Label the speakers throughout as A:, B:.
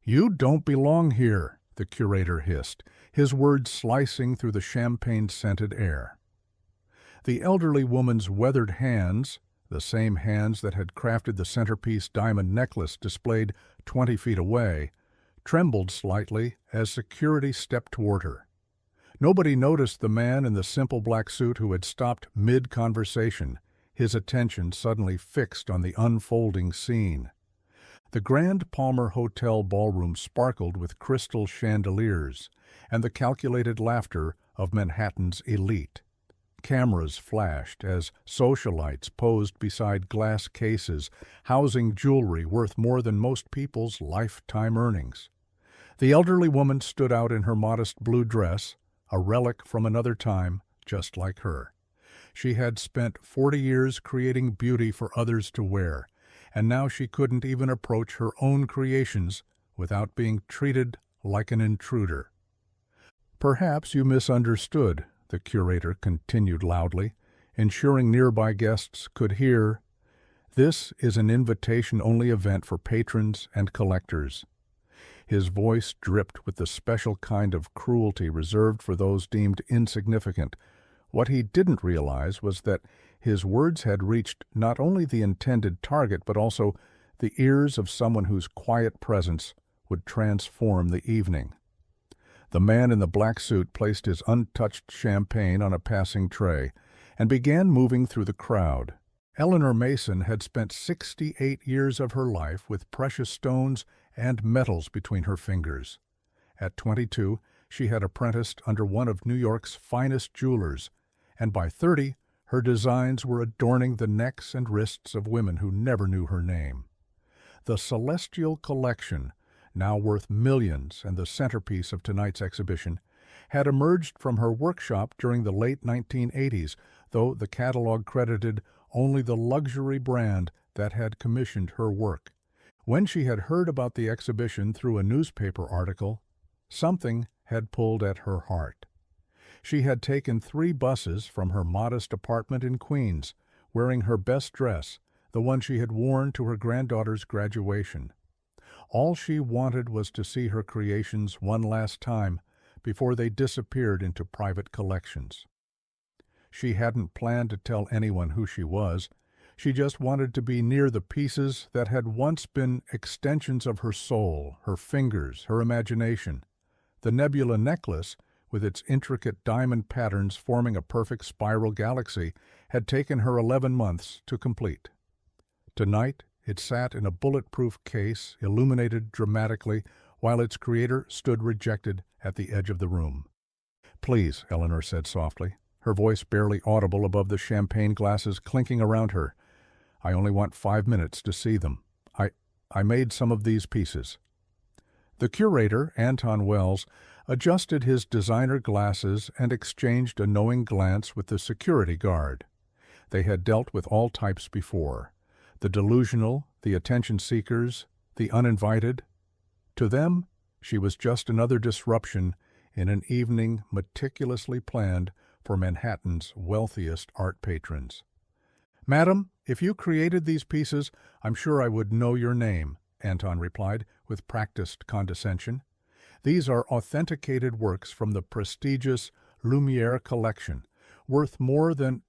A: "You don't belong here," the curator hissed, his words slicing through the champagne-scented air. The elderly woman's weathered hands, the same hands that had crafted the centerpiece diamond necklace displayed 20 feet away, trembled slightly as security stepped toward her. Nobody noticed the man in the simple black suit who had stopped mid-conversation, his attention suddenly fixed on the unfolding scene. The Grand Palmer Hotel ballroom sparkled with crystal chandeliers and the calculated laughter of Manhattan's elite. Cameras flashed as socialites posed beside glass cases housing jewelry worth more than most people's lifetime earnings. The elderly woman stood out in her modest blue dress, a relic from another time, just like her. She had spent 40 years creating beauty for others to wear, and now she couldn't even approach her own creations without being treated like an intruder. "Perhaps you misunderstood," the curator continued loudly, ensuring nearby guests could hear. "This is an invitation-only event for patrons and collectors." His voice dripped with the special kind of cruelty reserved for those deemed insignificant. What he didn't realize was that his words had reached not only the intended target but also the ears of someone whose quiet presence would transform the evening. The man in the black suit placed his untouched champagne on a passing tray and began moving through the crowd. Eleanor Mason had spent 68 years of her life with precious stones and metals between her fingers. At 22, she had apprenticed under one of New York's finest jewelers, and by 30, her designs were adorning the necks and wrists of women who never knew her name. The Celestial Collection, now worth millions and the centerpiece of tonight's exhibition, had emerged from her workshop during the late 1980s, though the catalog credited only the luxury brand that had commissioned her work. When she had heard about the exhibition through a newspaper article, something had pulled at her heart. She had taken 3 buses from her modest apartment in Queens, wearing her best dress, the one she had worn to her granddaughter's graduation. All she wanted was to see her creations one last time before they disappeared into private collections. She hadn't planned to tell anyone who she was. She just wanted to be near the pieces that had once been extensions of her soul, her fingers, her imagination. The nebula necklace, with its intricate diamond patterns forming a perfect spiral galaxy, had taken her 11 months to complete. Tonight, it sat in a bulletproof case, illuminated dramatically, while its creator stood rejected at the edge of the room. "Please," Eleanor said softly, her voice barely audible above the champagne glasses clinking around her. "I only want 5 minutes to see them. I made some of these pieces." The curator, Anton Wells, adjusted his designer glasses and exchanged a knowing glance with the security guard. They had dealt with all types before. The delusional, the attention-seekers, the uninvited. To them, she was just another disruption in an evening meticulously planned for Manhattan's wealthiest art patrons. "Madam, if you created these pieces, I'm sure I would know your name," Anton replied with practiced condescension. "These are authenticated works from the prestigious Lumière collection, worth more than—"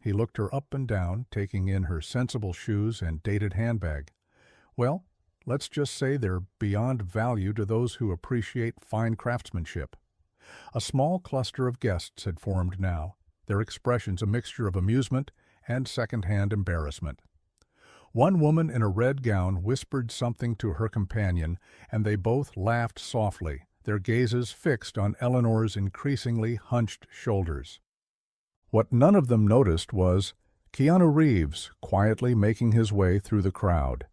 A: He looked her up and down, taking in her sensible shoes and dated handbag. "Well, let's just say they're beyond value to those who appreciate fine craftsmanship." A small cluster of guests had formed now, their expressions a mixture of amusement and second-hand embarrassment. One woman in a red gown whispered something to her companion, and they both laughed softly, their gazes fixed on Eleanor's increasingly hunched shoulders. What none of them noticed was Keanu Reeves quietly making his way through the crowd.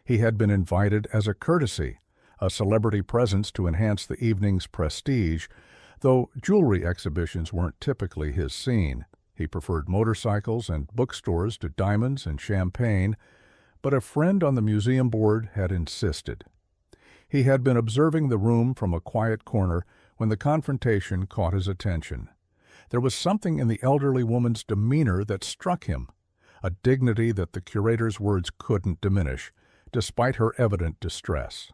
A: He had been invited as a courtesy, a celebrity presence to enhance the evening's prestige, though jewelry exhibitions weren't typically his scene. He preferred motorcycles and bookstores to diamonds and champagne, but a friend on the museum board had insisted. He had been observing the room from a quiet corner when the confrontation caught his attention. There was something in the elderly woman's demeanor that struck him, a dignity that the curator's words couldn't diminish, despite her evident distress.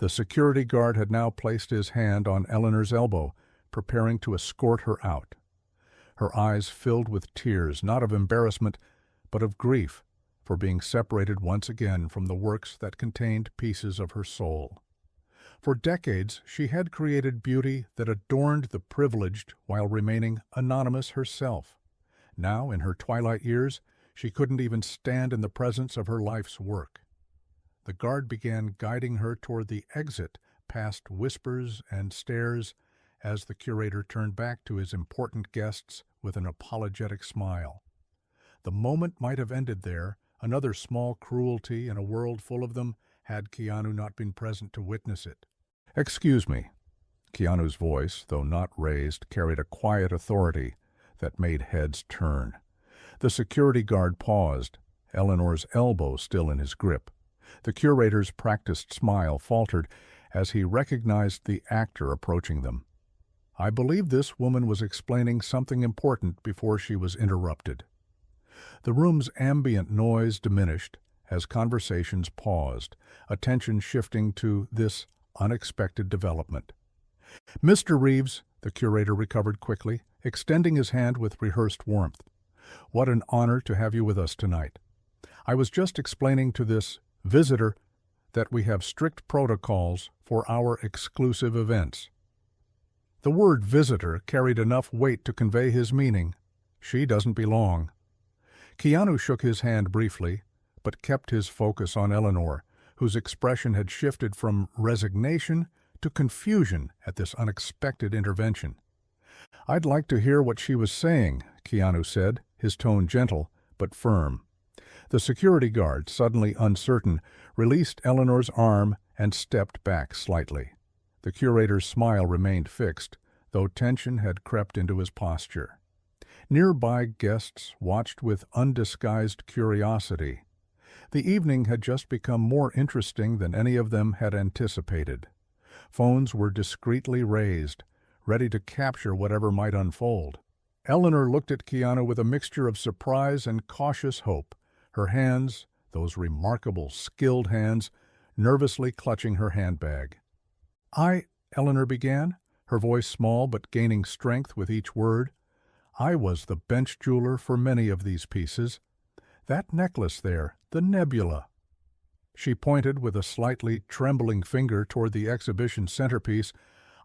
A: The security guard had now placed his hand on Eleanor's elbow, preparing to escort her out. Her eyes filled with tears, not of embarrassment, but of grief, for being separated once again from the works that contained pieces of her soul. For decades, she had created beauty that adorned the privileged while remaining anonymous herself. Now, in her twilight years, she couldn't even stand in the presence of her life's work. The guard began guiding her toward the exit, past whispers and stares, as the curator turned back to his important guests with an apologetic smile. The moment might have ended there, another small cruelty in a world full of them, had Keanu not been present to witness it. "Excuse me." Keanu's voice, though not raised, carried a quiet authority that made heads turn. The security guard paused, Eleanor's elbow still in his grip. The curator's practiced smile faltered as he recognized the actor approaching them. I believe this woman was explaining something important before she was interrupted. The room's ambient noise diminished as conversations paused, attention shifting to this unexpected development. "Mr. Reeves," the curator recovered quickly, extending his hand with rehearsed warmth. "What an honor to have you with us tonight. I was just explaining to this visitor that we have strict protocols for our exclusive events." The word visitor carried enough weight to convey his meaning. She doesn't belong. Keanu shook his hand briefly, but kept his focus on Eleanor, whose expression had shifted from resignation to confusion at this unexpected intervention. "I'd like to hear what she was saying," Keanu said, his tone gentle but firm. The security guard, suddenly uncertain, released Eleanor's arm and stepped back slightly. The curator's smile remained fixed, though tension had crept into his posture. Nearby guests watched with undisguised curiosity. The evening had just become more interesting than any of them had anticipated. Phones were discreetly raised, ready to capture whatever might unfold. Eleanor looked at Keanu with a mixture of surprise and cautious hope, her hands, those remarkable, skilled hands, nervously clutching her handbag. Eleanor began, her voice small but gaining strength with each word. "I was the bench jeweler for many of these pieces. That necklace there, the nebula." She pointed with a slightly trembling finger toward the exhibition centerpiece.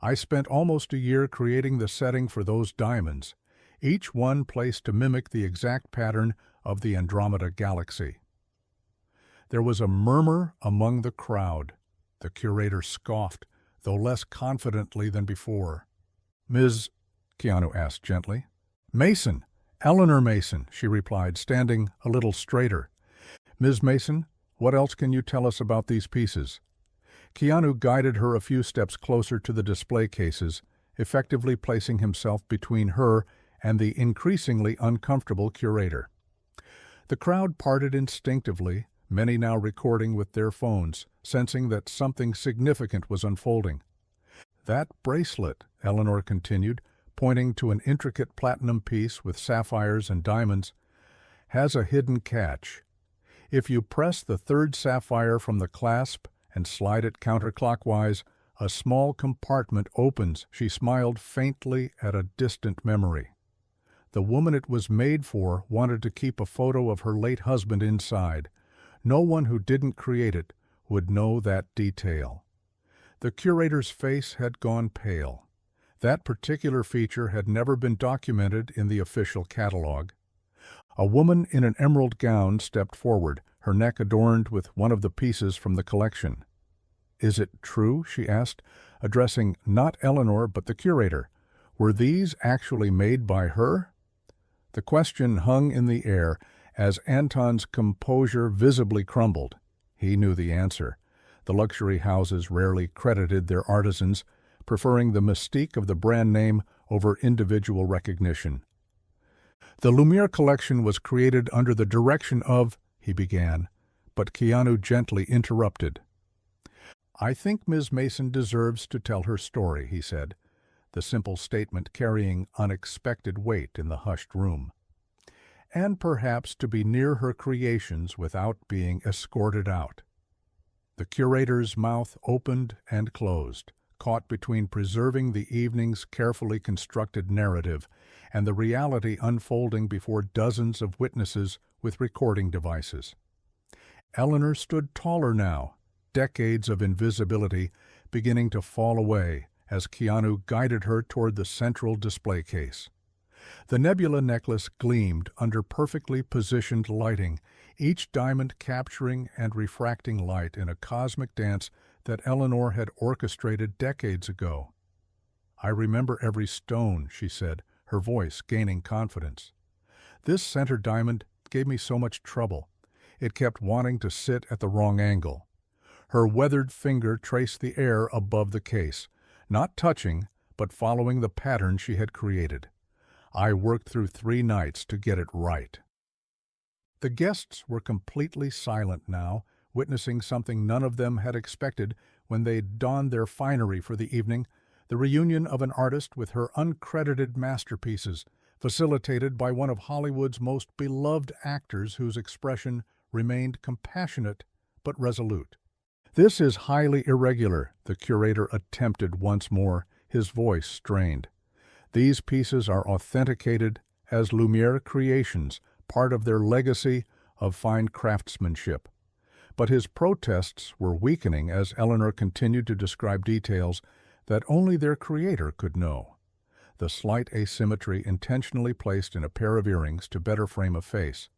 A: "I spent almost a year creating the setting for those diamonds, each one placed to mimic the exact pattern of the Andromeda Galaxy." There was a murmur among the crowd. The curator scoffed, though less confidently than before. "Ms. Keanu asked gently. "Mason, Eleanor Mason," she replied, standing a little straighter. "Ms. Mason, what else can you tell us about these pieces?" Keanu guided her a few steps closer to the display cases, effectively placing himself between her and the increasingly uncomfortable curator. The crowd parted instinctively, many now recording with their phones, sensing that something significant was unfolding. "That bracelet," Eleanor continued, pointing to an intricate platinum piece with sapphires and diamonds, "has a hidden catch. If you press the third sapphire from the clasp and slide it counterclockwise, a small compartment opens." She smiled faintly at a distant memory. "The woman it was made for wanted to keep a photo of her late husband inside. No one who didn't create it would know that detail." The curator's face had gone pale. That particular feature had never been documented in the official catalog. A woman in an emerald gown stepped forward, her neck adorned with one of the pieces from the collection. "Is it true?" she asked, addressing not Eleanor but the curator. "Were these actually made by her?" The question hung in the air as Anton's composure visibly crumbled. He knew the answer. The luxury houses rarely credited their artisans, preferring the mystique of the brand name over individual recognition. "The Lumière collection was created under the direction of," he began, but Keanu gently interrupted. "I think Ms. Mason deserves to tell her story," he said, the simple statement carrying unexpected weight in the hushed room. "And perhaps to be near her creations without being escorted out." The curator's mouth opened and closed, caught between preserving the evening's carefully constructed narrative and the reality unfolding before dozens of witnesses with recording devices. Eleanor stood taller now, decades of invisibility beginning to fall away as Keanu guided her toward the central display case. The nebula necklace gleamed under perfectly positioned lighting, each diamond capturing and refracting light in a cosmic dance that Eleanor had orchestrated decades ago. "I remember every stone," she said, her voice gaining confidence. "This center diamond gave me so much trouble. It kept wanting to sit at the wrong angle." Her weathered finger traced the air above the case, not touching, but following the pattern she had created. "I worked through 3 nights to get it right." The guests were completely silent now, witnessing something none of them had expected when they donned their finery for the evening, the reunion of an artist with her uncredited masterpieces, facilitated by one of Hollywood's most beloved actors whose expression remained compassionate but resolute. "This is highly irregular," the curator attempted once more, his voice strained. "These pieces are authenticated as Lumière creations, part of their legacy of fine craftsmanship." But his protests were weakening as Eleanor continued to describe details that only their creator could know. The slight asymmetry intentionally placed in a pair of earrings to better frame a face,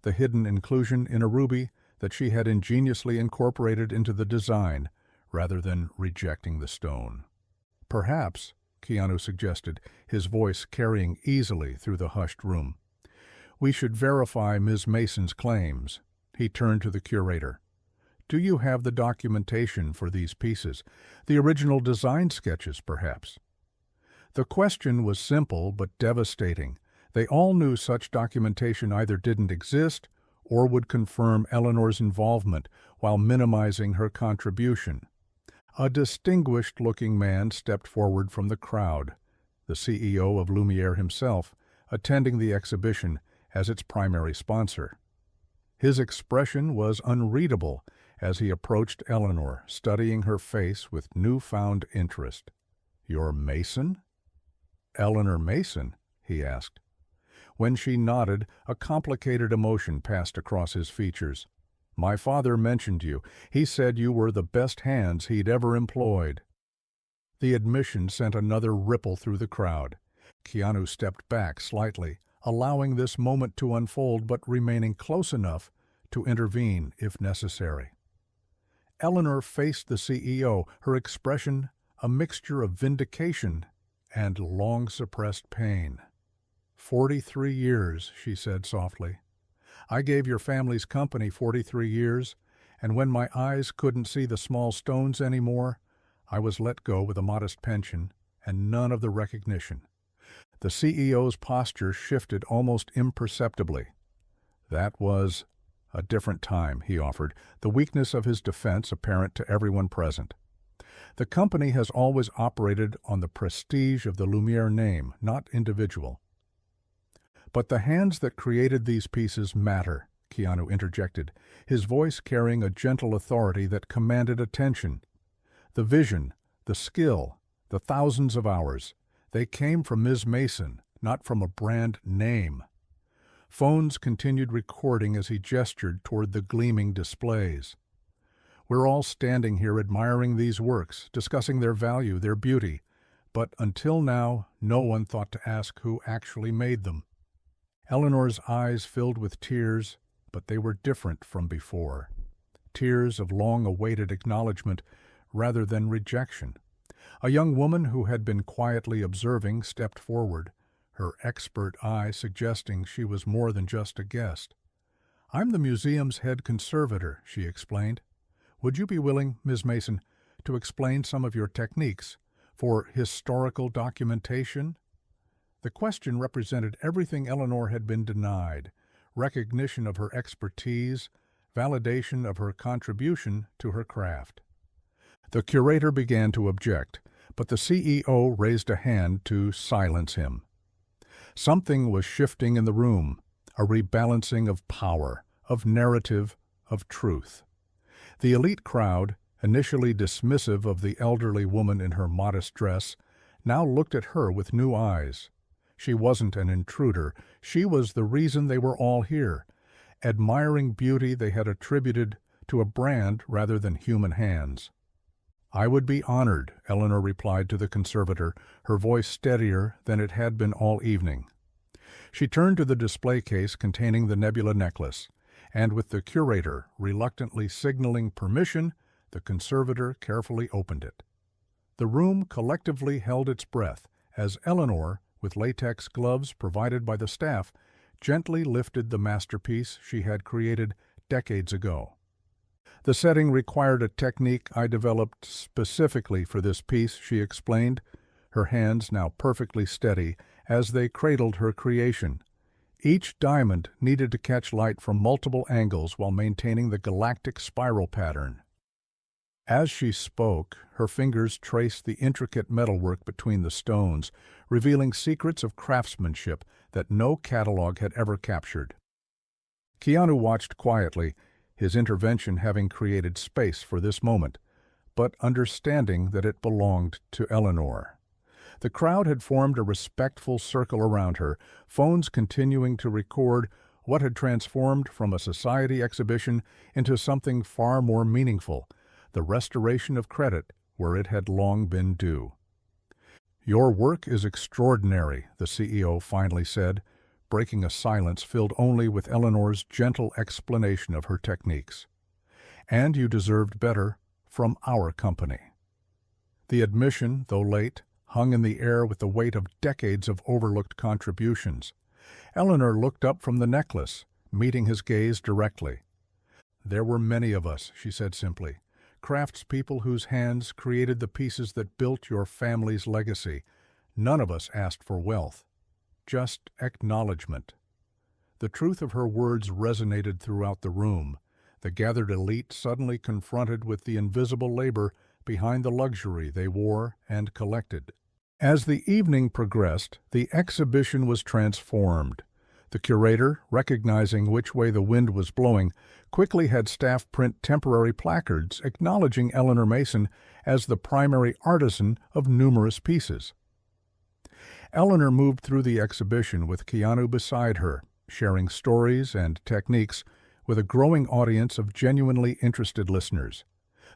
A: the hidden inclusion in a ruby that she had ingeniously incorporated into the design rather than rejecting the stone. "Perhaps," Keanu suggested, his voice carrying easily through the hushed room, "we should verify Ms. Mason's claims." He turned to the curator. "Do you have the documentation for these pieces? The original design sketches, perhaps?" The question was simple but devastating. They all knew such documentation either didn't exist or would confirm Eleanor's involvement while minimizing her contribution. A distinguished-looking man stepped forward from the crowd, the CEO of Lumière himself, attending the exhibition as its primary sponsor. His expression was unreadable as he approached Eleanor, studying her face with newfound interest. "You're Mason?" "Eleanor Mason?" he asked. When she nodded, a complicated emotion passed across his features. "My father mentioned you. He said you were the best hands he'd ever employed." The admission sent another ripple through the crowd. Keanu stepped back slightly, allowing this moment to unfold but remaining close enough to intervene if necessary. Eleanor faced the CEO, her expression a mixture of vindication and long-suppressed pain. 43 years, she said softly. "I gave your family's company 43 years, and when my eyes couldn't see the small stones anymore, I was let go with a modest pension and none of the recognition." The CEO's posture shifted almost imperceptibly. "That was a different time," he offered, the weakness of his defense apparent to everyone present. "The company has always operated on the prestige of the Lumière name, not individual." "But the hands that created these pieces matter," Keanu interjected, his voice carrying a gentle authority that commanded attention. "The vision, the skill, the thousands of hours, they came from Ms. Mason, not from a brand name." Phones continued recording as he gestured toward the gleaming displays. "We're all standing here admiring these works, discussing their value, their beauty, but until now, no one thought to ask who actually made them." Eleanor's eyes filled with tears, but they were different from before. Tears of long-awaited acknowledgment rather than rejection. A young woman who had been quietly observing stepped forward, her expert eye suggesting she was more than just a guest. "I'm the museum's head conservator," she explained. "Would you be willing, Ms. Mason, to explain some of your techniques for historical documentation?" The question represented everything Eleanor had been denied: recognition of her expertise, validation of her contribution to her craft. The curator began to object, but the CEO raised a hand to silence him. Something was shifting in the room, a rebalancing of power, of narrative, of truth. The elite crowd, initially dismissive of the elderly woman in her modest dress, now looked at her with new eyes. She wasn't an intruder. She was the reason they were all here, admiring beauty they had attributed to a brand rather than human hands. "I would be honored," Eleanor replied to the conservator, her voice steadier than it had been all evening. She turned to the display case containing the nebula necklace, and with the curator reluctantly signaling permission, the conservator carefully opened it. The room collectively held its breath as Eleanor, with latex gloves provided by the staff, gently lifted the masterpiece she had created decades ago. "The setting required a technique I developed specifically for this piece," she explained, her hands now perfectly steady as they cradled her creation. Each diamond needed to catch light from multiple angles while maintaining the galactic spiral pattern. As she spoke, her fingers traced the intricate metalwork between the stones, revealing secrets of craftsmanship that no catalog had ever captured. Keanu watched quietly, his intervention having created space for this moment, but understanding that it belonged to Eleanor. The crowd had formed a respectful circle around her, phones continuing to record what had transformed from a society exhibition into something far more meaningful, the restoration of credit where it had long been due. "Your work is extraordinary," the CEO finally said, breaking a silence filled only with Eleanor's gentle explanation of her techniques. "And you deserved better from our company." The admission, though late, hung in the air with the weight of decades of overlooked contributions. Eleanor looked up from the necklace, meeting his gaze directly. "There were many of us," she said simply, "craftspeople whose hands created the pieces that built your family's legacy. None of us asked for wealth, just acknowledgment." The truth of her words resonated throughout the room, the gathered elite suddenly confronted with the invisible labor behind the luxury they wore and collected. As the evening progressed, the exhibition was transformed. The curator, recognizing which way the wind was blowing, quickly had staff print temporary placards acknowledging Eleanor Mason as the primary artisan of numerous pieces. Eleanor moved through the exhibition with Keanu beside her, sharing stories and techniques with a growing audience of genuinely interested listeners.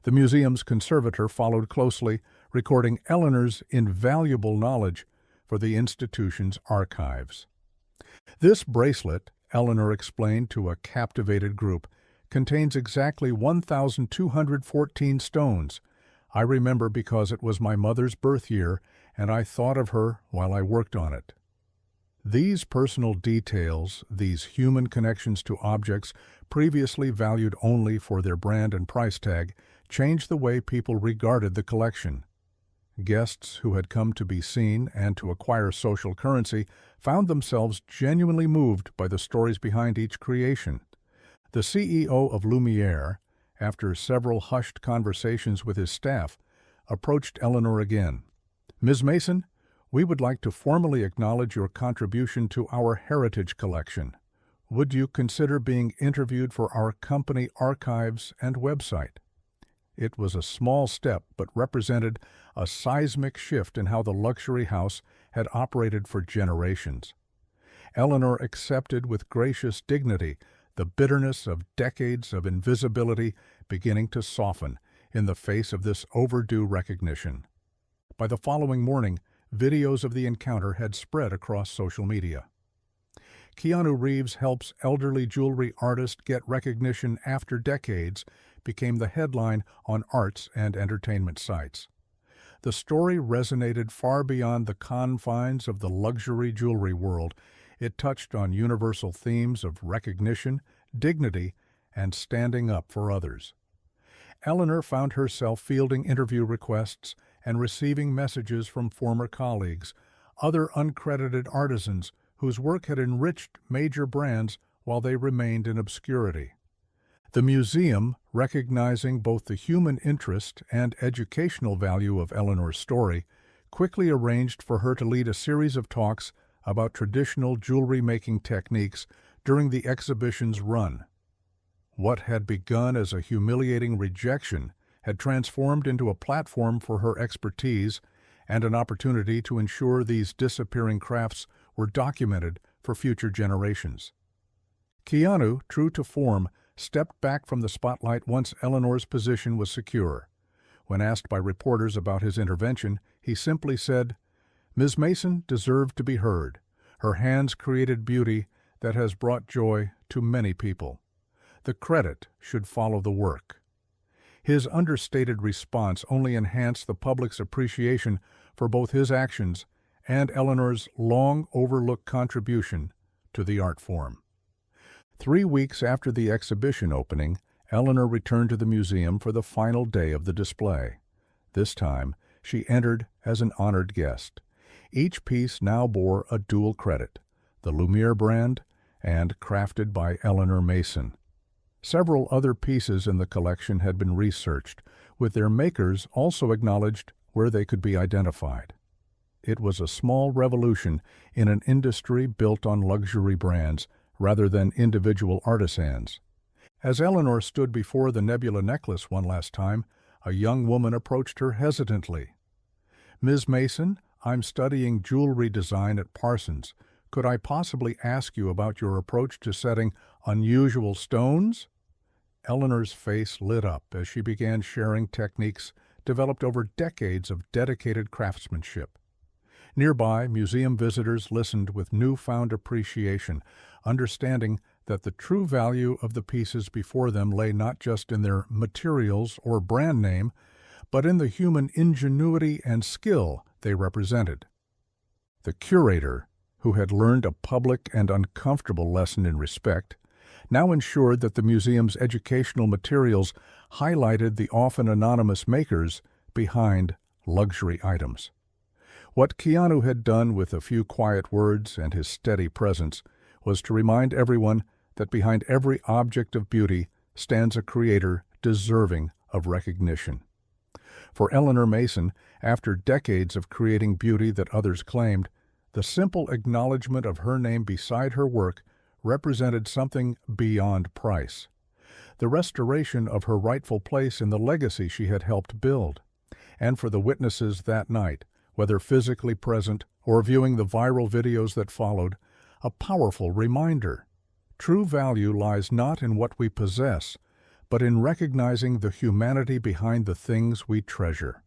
A: The museum's conservator followed closely, recording Eleanor's invaluable knowledge for the institution's archives. "This bracelet," Eleanor explained to a captivated group, "contains exactly 1,214 stones. I remember because it was my mother's birth year, and I thought of her while I worked on it." These personal details, these human connections to objects previously valued only for their brand and price tag, changed the way people regarded the collection. Guests who had come to be seen and to acquire social currency found themselves genuinely moved by the stories behind each creation. The CEO of Lumière, after several hushed conversations with his staff, approached Eleanor again. "Ms. Mason, we would like to formally acknowledge your contribution to our heritage collection. Would you consider being interviewed for our company archives and website?" It was a small step, but represented a seismic shift in how the luxury house had operated for generations. Eleanor accepted with gracious dignity, the bitterness of decades of invisibility beginning to soften in the face of this overdue recognition. By the following morning, videos of the encounter had spread across social media. "Keanu Reeves helps elderly jewelry artist get recognition after decades" became the headline on arts and entertainment sites. The story resonated far beyond the confines of the luxury jewelry world. It touched on universal themes of recognition, dignity, and standing up for others. Eleanor found herself fielding interview requests and receiving messages from former colleagues, other uncredited artisans whose work had enriched major brands while they remained in obscurity. The museum, recognizing both the human interest and educational value of Eleanor's story, quickly arranged for her to lead a series of talks about traditional jewelry-making techniques during the exhibition's run. What had begun as a humiliating rejection had transformed into a platform for her expertise and an opportunity to ensure these disappearing crafts were documented for future generations. Keanu, true to form, stepped back from the spotlight once Eleanor's position was secure. When asked by reporters about his intervention, he simply said, "Ms. Mason deserved to be heard. Her hands created beauty that has brought joy to many people. The credit should follow the work." His understated response only enhanced the public's appreciation for both his actions and Eleanor's long-overlooked contribution to the art form. 3 weeks after the exhibition opening, Eleanor returned to the museum for the final day of the display. This time, she entered as an honored guest. Each piece now bore a dual credit, the Lumière brand and crafted by Eleanor Mason. Several other pieces in the collection had been researched, with their makers also acknowledged where they could be identified. It was a small revolution in an industry built on luxury brands rather than individual artisans. As Eleanor stood before the nebula necklace one last time, a young woman approached her hesitantly. "Ms. Mason, I'm studying jewelry design at Parsons. Could I possibly ask you about your approach to setting unusual stones?" Eleanor's face lit up as she began sharing techniques developed over decades of dedicated craftsmanship. Nearby, museum visitors listened with newfound appreciation, understanding that the true value of the pieces before them lay not just in their materials or brand name, but in the human ingenuity and skill they represented. The curator, who had learned a public and uncomfortable lesson in respect, now ensured that the museum's educational materials highlighted the often anonymous makers behind luxury items. What Keanu had done with a few quiet words and his steady presence was to remind everyone that behind every object of beauty stands a creator deserving of recognition. For Eleanor Mason, after decades of creating beauty that others claimed, the simple acknowledgment of her name beside her work represented something beyond price. The restoration of her rightful place in the legacy she had helped build. And for the witnesses that night, whether physically present or viewing the viral videos that followed, a powerful reminder. True value lies not in what we possess, but in recognizing the humanity behind the things we treasure.